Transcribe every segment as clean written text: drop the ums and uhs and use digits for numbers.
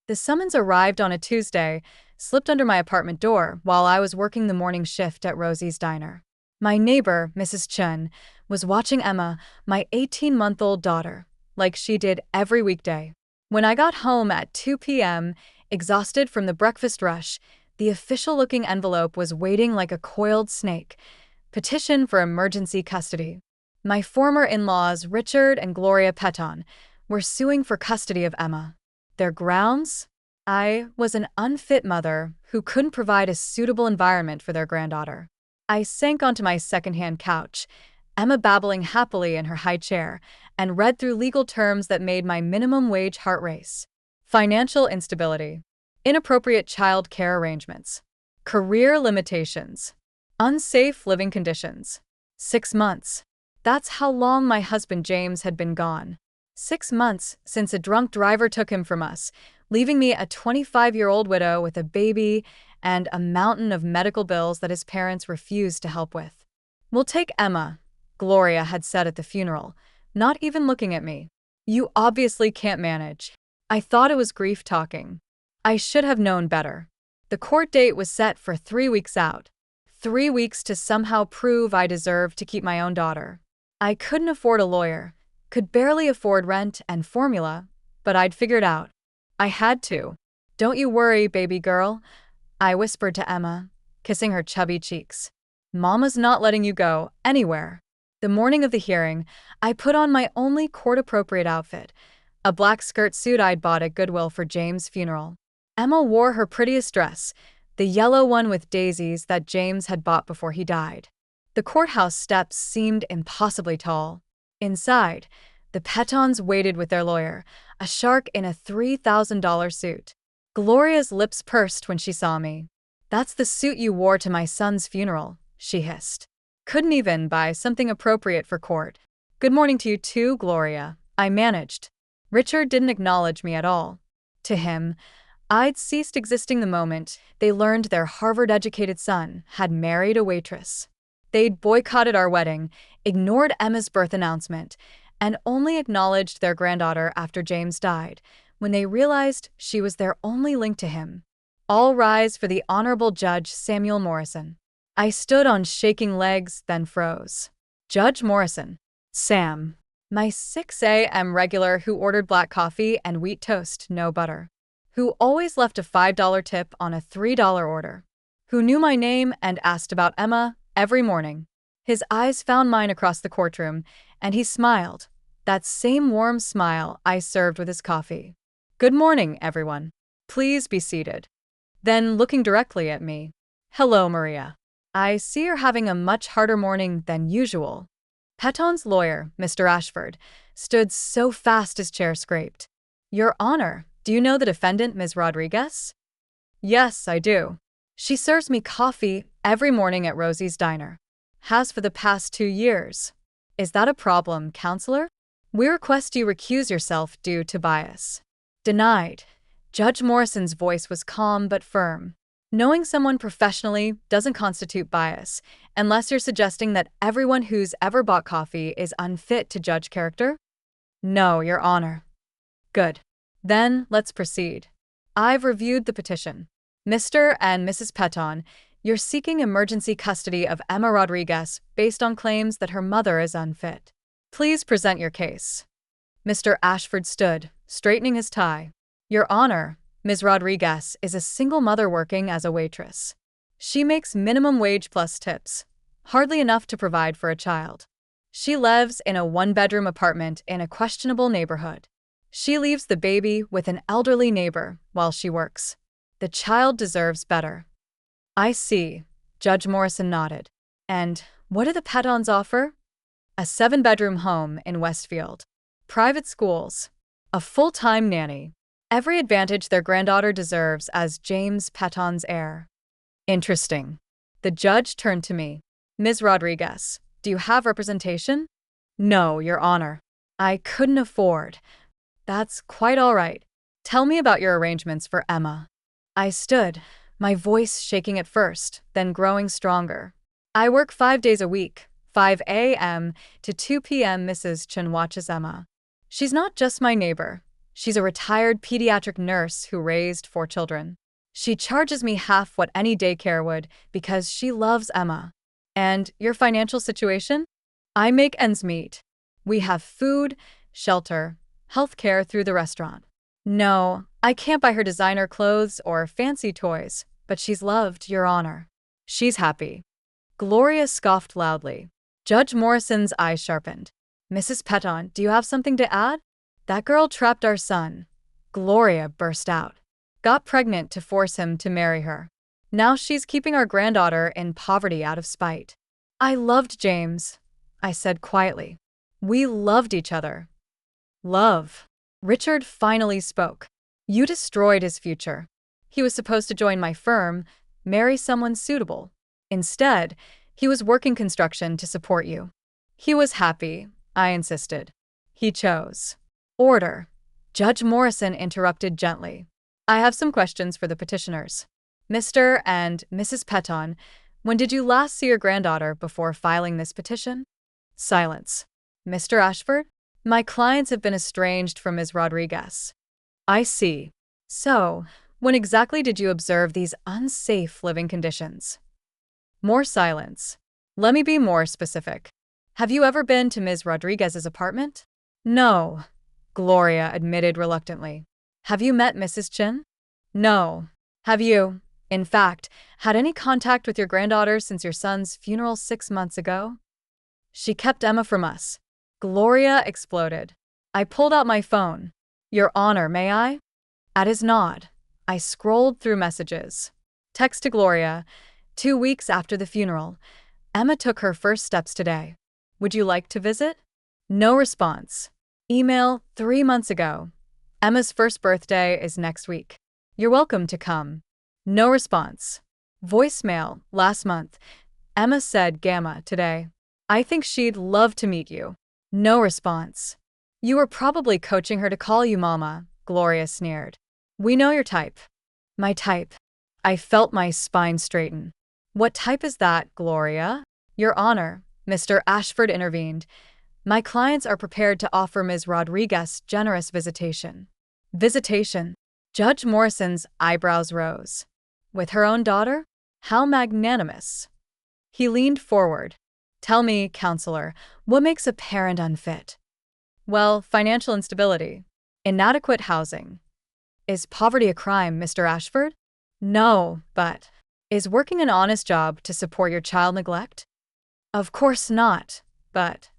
The summons arrived on a Tuesday, slipped under my apartment door while I was working the morning shift at Rosie's Diner. My neighbor, Mrs. Chun, was watching Emma, my 18-month-old daughter, like she did every weekday. When I got home at 2 p.m., exhausted from the breakfast rush, the official-looking envelope was waiting like a coiled snake. Petition for emergency custody. My former in-laws, Richard and Gloria Peton, were suing for custody of Emma. Their grounds? I was an unfit mother who couldn't provide a suitable environment for their granddaughter. I sank onto my secondhand couch, Emma babbling happily in her high chair, and read through legal terms that made my minimum wage heart race. Financial instability, inappropriate child care arrangements, career limitations, unsafe living conditions. 6 months. That's how long my husband James had been gone. 6 months since a drunk driver took him from us, leaving me a 25-year-old widow with a baby and a mountain of medical bills that his parents refused to help with. "We'll take Emma," Gloria had said at the funeral, not even looking at me. "You obviously can't manage." I thought it was grief talking. I should have known better. The court date was set for 3 weeks out. 3 weeks to somehow prove I deserved to keep my own daughter. I couldn't afford a lawyer, could barely afford rent and formula, but I'd figured out. I had to. "Don't you worry, baby girl," I whispered to Emma, kissing her chubby cheeks. "Mama's not letting you go anywhere." The morning of the hearing, I put on my only court-appropriate outfit, a black skirt suit I'd bought at Goodwill for James' funeral. Emma wore her prettiest dress, the yellow one with daisies that James had bought before he died. The courthouse steps seemed impossibly tall. Inside, the Petons waited with their lawyer, a shark in a $3,000 suit. Gloria's lips pursed when she saw me. "That's the suit you wore to my son's funeral," she hissed. "Couldn't even buy something appropriate for court." "Good morning to you too, Gloria," I managed. Richard didn't acknowledge me at all. To him, I'd ceased existing the moment they learned their Harvard-educated son had married a waitress. They'd boycotted our wedding, ignored Emma's birth announcement, and only acknowledged their granddaughter after James died, when they realized she was their only link to him. All rise for the Honorable Judge Samuel Morrison. I stood on shaking legs, then froze. Judge Morrison. Sam. My 6 a.m. regular who ordered black coffee and wheat toast, no butter. Who always left a $5 tip on a $3 order. Who knew my name and asked about Emma every morning. His eyes found mine across the courtroom, and he smiled. That same warm smile I served with his coffee. "Good morning, everyone. Please be seated." Then, looking directly at me, "Hello, Maria. I see you're having a much harder morning than usual." Peton's lawyer, Mr. Ashford, stood so fast his chair scraped. "Your Honor, do you know the defendant, Ms. Rodriguez?" "Yes, I do. She serves me coffee every morning at Rosie's Diner. Has for the past 2 years. Is that a problem, counselor? We request you recuse yourself due to bias." Denied. Judge Morrison's voice was calm but firm. "Knowing someone professionally doesn't constitute bias, unless you're suggesting that everyone who's ever bought coffee is unfit to judge character?" "No, Your Honor." "Good. Then let's proceed. I've reviewed the petition. Mr. and Mrs. Peton, you're seeking emergency custody of Emma Rodriguez based on claims that her mother is unfit. Please present your case." Mr. Ashford stood, straightening his tie. "Your Honor, Ms. Rodriguez is a single mother working as a waitress. She makes minimum wage plus tips, hardly enough to provide for a child. She lives in a 1-bedroom apartment in a questionable neighborhood. She leaves the baby with an elderly neighbor while she works. The child deserves better." "I see," Judge Morrison nodded. "And what do the Petons offer?" "A 7-bedroom home in Westfield. Private schools. A full-time nanny. Every advantage their granddaughter deserves as James Peton's heir." "Interesting." The judge turned to me. "Ms. Rodriguez, do you have representation?" "No, Your Honor. I couldn't afford." "That's quite all right. Tell me about your arrangements for Emma." I stood, my voice shaking at first, then growing stronger. "I work 5 days a week, 5 a.m. to 2 p.m. Mrs. Chun watches Emma. She's not just my neighbor. She's a retired pediatric nurse who raised 4 children. She charges me half what any daycare would because she loves Emma. And your financial situation? I make ends meet. We have food, shelter, health care through the restaurant. No, I can't buy her designer clothes or fancy toys, but she's loved, Your Honor. She's happy. Gloria scoffed loudly. Judge Morrison's eyes sharpened. Mrs. Peton, do you have something to add? That girl trapped our son. Gloria burst out. Got pregnant to force him to marry her. Now she's keeping our granddaughter in poverty out of spite. I loved James, I said quietly. We loved each other. Love. Richard finally spoke. You destroyed his future. He was supposed to join my firm, marry someone suitable. Instead, he was working construction to support you. He was happy, I insisted. He chose. Order. Judge Morrison interrupted gently. I have some questions for the petitioners. Mr. and Mrs. Peton, when did you last see your granddaughter before filing this petition? Silence. Mr. Ashford? My clients have been estranged from Ms. Rodriguez. I see. So, when exactly did you observe these unsafe living conditions? More silence. Let me be more specific. Have you ever been to Ms. Rodriguez's apartment? No, Gloria admitted reluctantly. Have you met Mrs. Chin? No. Have you, in fact, had any contact with your granddaughter since your son's funeral 6 months ago? She kept Emma from us. Gloria exploded. I pulled out my phone. Your Honor, may I? At his nod, I scrolled through messages. Text to Gloria. 2 weeks after the funeral, Emma took her first steps today. Would you like to visit? No response. Email 3 months ago. Emma's first birthday is next week. You're welcome to come. No response. Voicemail last month. Emma said Gamma today. I think she'd love to meet you. No response. You were probably coaching her to call you Mama, Gloria sneered. We know your type. My type. I felt my spine straighten. What type is that, Gloria? Your Honor, Mr. Ashford intervened. My clients are prepared to offer Ms. Rodriguez generous visitation. Visitation? Judge Morrison's eyebrows rose. With her own daughter? How magnanimous. He leaned forward. Tell me, counselor, what makes a parent unfit? Well, financial instability. Inadequate housing. Is poverty a crime, Mr. Ashford? No, but is working an honest job to support your child neglect? Of course not, but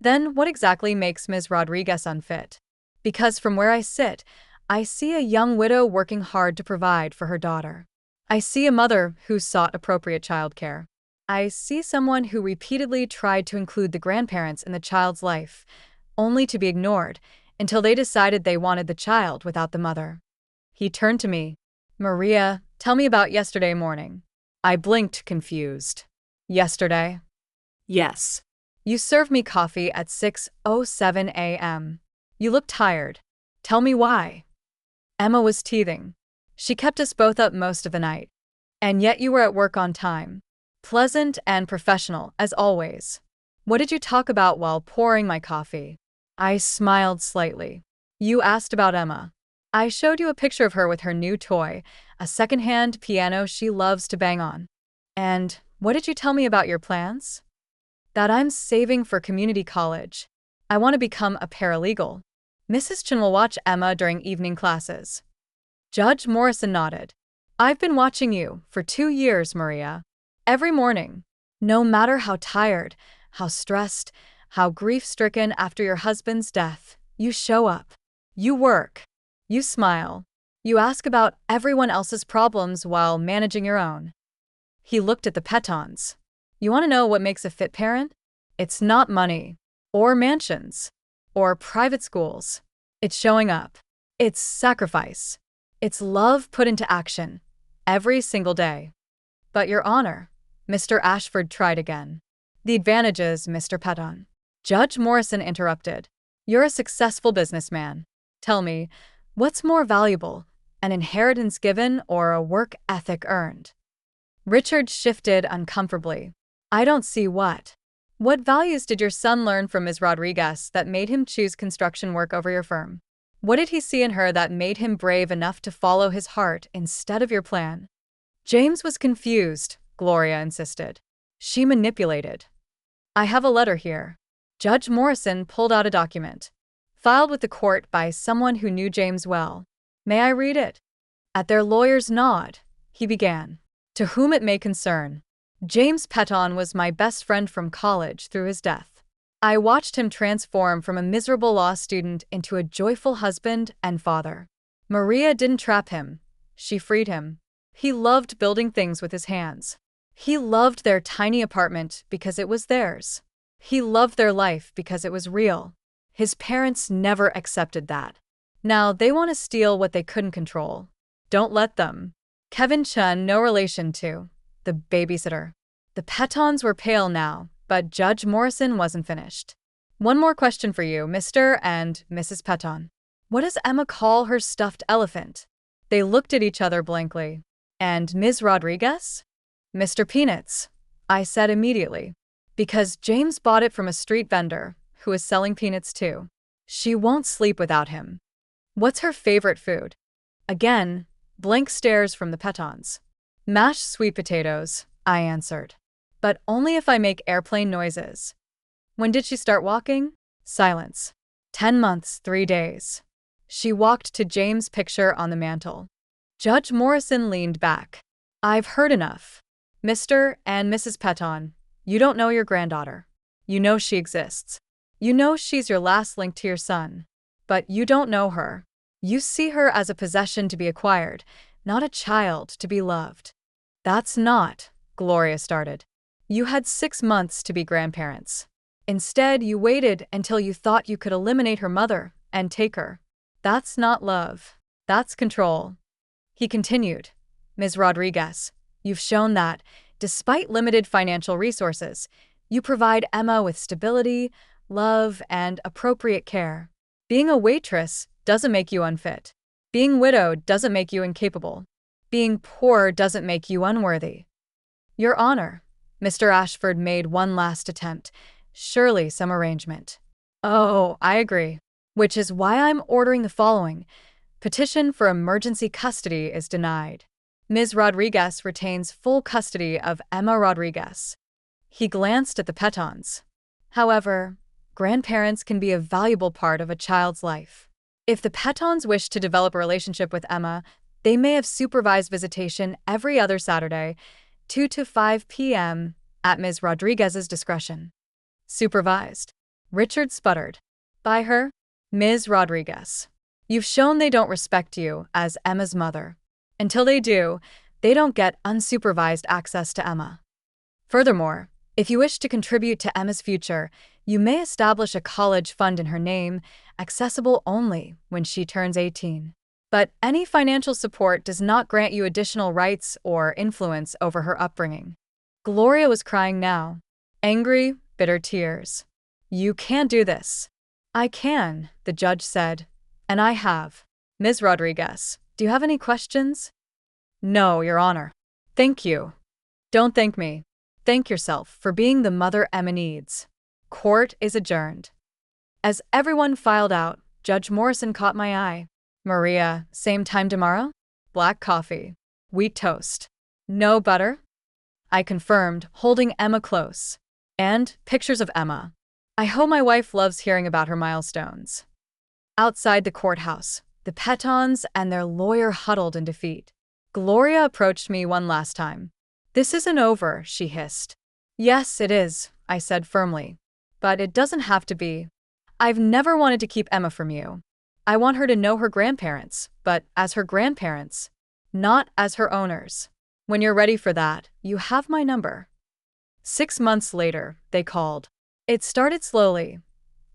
then what exactly makes Ms. Rodriguez unfit? Because from where I sit, I see a young widow working hard to provide for her daughter. I see a mother who sought appropriate childcare. I see someone who repeatedly tried to include the grandparents in the child's life, only to be ignored until they decided they wanted the child without the mother. He turned to me. Maria, tell me about yesterday morning. I blinked, confused. Yesterday? Yes. You served me coffee at 6:07 a.m. You look tired. Tell me why. Emma was teething. She kept us both up most of the night. And yet you were at work on time. Pleasant and professional, as always. What did you talk about while pouring my coffee? I smiled slightly. You asked about Emma. I showed you a picture of her with her new toy, a second-hand piano she loves to bang on. And what did you tell me about your plans? That I'm saving for community college. I want to become a paralegal. Mrs. Chin will watch Emma during evening classes. Judge Morrison nodded. I've been watching you for 2 years, Maria. Every morning. No matter how tired, how stressed, how grief-stricken after your husband's death, you show up. You work. You smile. You ask about everyone else's problems while managing your own. He looked at the Petons. You want to know what makes a fit parent? It's not money, or mansions, or private schools. It's showing up. It's sacrifice. It's love put into action, every single day. But Your Honor, Mr. Ashford tried again. The advantages, Mr. Peton. Judge Morrison interrupted. You're a successful businessman. Tell me, what's more valuable, an inheritance given or a work ethic earned? Richard shifted uncomfortably. I don't see what. What values did your son learn from Ms. Rodriguez that made him choose construction work over your firm? What did he see in her that made him brave enough to follow his heart instead of your plan? James was confused, Gloria insisted. She manipulated. I have a letter here. Judge Morrison pulled out a document, filed with the court by someone who knew James well. May I read it? At their lawyer's nod, he began. To whom it may concern, James Petton was my best friend from college through his death. I watched him transform from a miserable law student into a joyful husband and father. Maria didn't trap him. She freed him. He loved building things with his hands. He loved their tiny apartment because it was theirs. He loved their life because it was real. His parents never accepted that. Now they want to steal what they couldn't control. Don't let them. Kevin Chun, no relation to the babysitter. The Pettons were pale now, but Judge Morrison wasn't finished. One more question for you, Mr. and Mrs. Petton. What does Emma call her stuffed elephant? They looked at each other blankly. And Ms. Rodriguez? Mr. Peanuts, I said immediately. Because James bought it from a street vendor who is selling peanuts too. She won't sleep without him. What's her favorite food? Again, blank stares from the Pettons. Mashed sweet potatoes, I answered. But only if I make airplane noises. When did she start walking? Silence. 10 months, 3 days. She walked to James' picture on the mantel. Judge Morrison leaned back. I've heard enough. Mr. and Mrs. Petton, you don't know your granddaughter. You know she exists. You know she's your last link to your son. But you don't know her. You see her as a possession to be acquired, not a child to be loved. That's not, Gloria started. You had 6 months to be grandparents. Instead, you waited until you thought you could eliminate her mother and take her. That's not love. That's control. He continued, Ms. Rodriguez, you've shown that, despite limited financial resources, you provide Emma with stability, love, and appropriate care. Being a waitress doesn't make you unfit. Being widowed doesn't make you incapable. Being poor doesn't make you unworthy. Your Honor, Mr. Ashford made one last attempt. Surely some arrangement. Oh, I agree. Which is why I'm ordering the following. Petition for emergency custody is denied. Ms. Rodriguez retains full custody of Emma Rodriguez. He glanced at the Pettons. However, grandparents can be a valuable part of a child's life. If the Pettons wish to develop a relationship with Emma, they may have supervised visitation every other Saturday, 2 to 5 p.m., at Ms. Rodriguez's discretion. Supervised. Richard sputtered. By her? Ms. Rodriguez. You've shown they don't respect you as Emma's mother. Until they do, they don't get unsupervised access to Emma. Furthermore, if you wish to contribute to Emma's future, you may establish a college fund in her name, accessible only when she turns 18. But any financial support does not grant you additional rights or influence over her upbringing. Gloria was crying now. Angry, bitter tears. You can't do this. I can, the judge said. And I have. Ms. Rodriguez, do you have any questions? No, Your Honor. Thank you. Don't thank me. Thank yourself for being the mother Emma needs. Court is adjourned. As everyone filed out, Judge Morrison caught my eye. Maria, same time tomorrow? Black coffee. Wheat toast. No butter? I confirmed, holding Emma close. And pictures of Emma. I hope my wife loves hearing about her milestones. Outside the courthouse, the Pettons and their lawyer huddled in defeat. Gloria approached me one last time. This isn't over, she hissed. Yes, it is, I said firmly. But it doesn't have to be. I've never wanted to keep Emma from you. I want her to know her grandparents, but as her grandparents, not as her owners. When you're ready for that, you have my number. 6 months later, they called. It started slowly.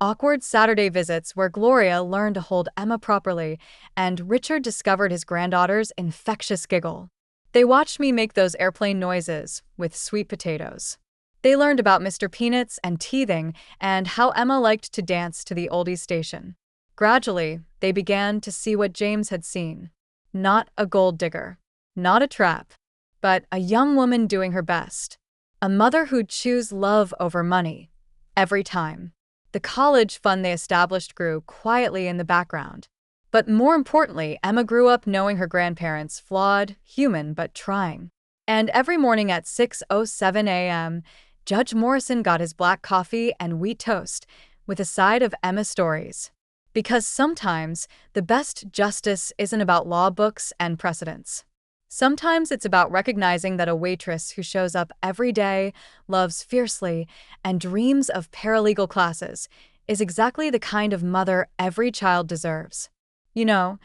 Awkward Saturday visits where Gloria learned to hold Emma properly, and Richard discovered his granddaughter's infectious giggle. They watched me make those airplane noises with sweet potatoes. They learned about Mr. Peanuts and teething and how Emma liked to dance to the oldies station. Gradually, they began to see what James had seen. Not a gold digger. Not a trap. But a young woman doing her best. A mother who'd choose love over money. Every time. The college fund they established grew quietly in the background. But more importantly, Emma grew up knowing her grandparents, flawed, human, but trying. And every morning at 6:07 a.m., Judge Morrison got his black coffee and wheat toast with a side of Emma stories. Because sometimes the best justice isn't about law books and precedents. Sometimes it's about recognizing that a waitress who shows up every day, loves fiercely, and dreams of paralegal classes is exactly the kind of mother every child deserves. You know,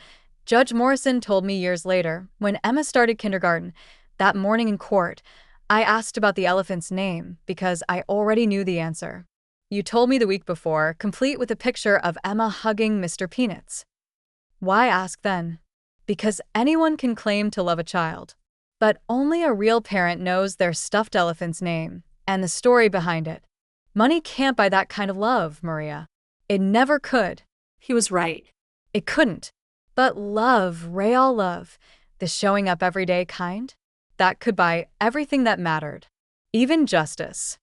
Judge Morrison told me years later, when Emma started kindergarten, that morning in court, I asked about the elephant's name because I already knew the answer. You told me the week before, complete with a picture of Emma hugging Mr. Peanuts. Why ask then? Because anyone can claim to love a child. But only a real parent knows their stuffed elephant's name and the story behind it. Money can't buy that kind of love, Maria. It never could. He was right. It couldn't. But love, real love, the showing up every day kind, that could buy everything that mattered. Even justice.